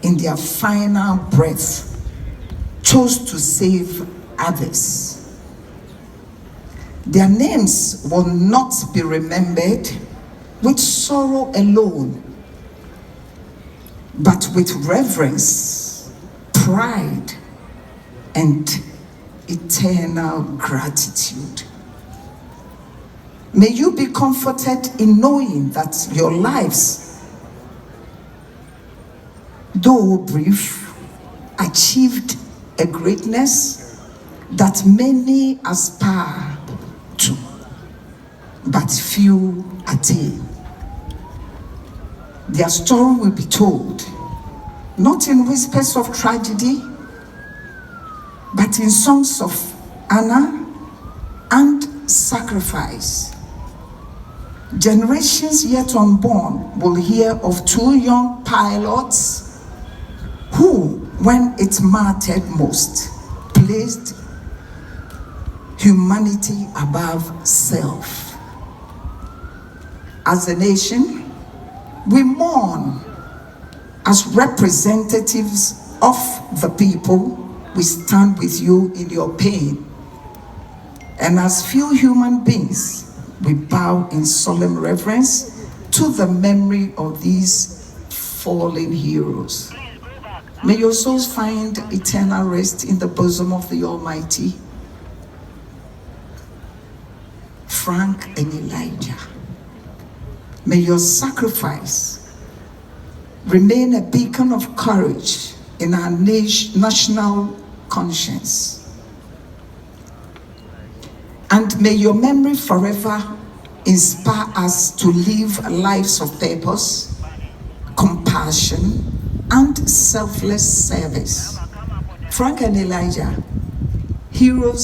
in their final breath, chose to save others. Their names will not be remembered with sorrow alone, but with reverence, pride, and eternal gratitude. May you be comforted in knowing that your lives, though brief, achieved a greatness that many aspire to, but few attain. Their story will be told, not in whispers of tragedy, but in songs of honor and sacrifice. Generations yet unborn will hear of two young pilots who, when it mattered most, placed humanity above self. As a nation, we mourn. As representatives of the people, we stand with you in your pain. And as few human beings, we bow in solemn reverence to the memory of these fallen heroes. May your souls find eternal rest in the bosom of the Almighty. Frank and Elijah, may your sacrifice remain a beacon of courage in our national conscience. And may your memory forever inspire us to live lives of purpose, compassion, and selfless service. Frank and Elijah, heroes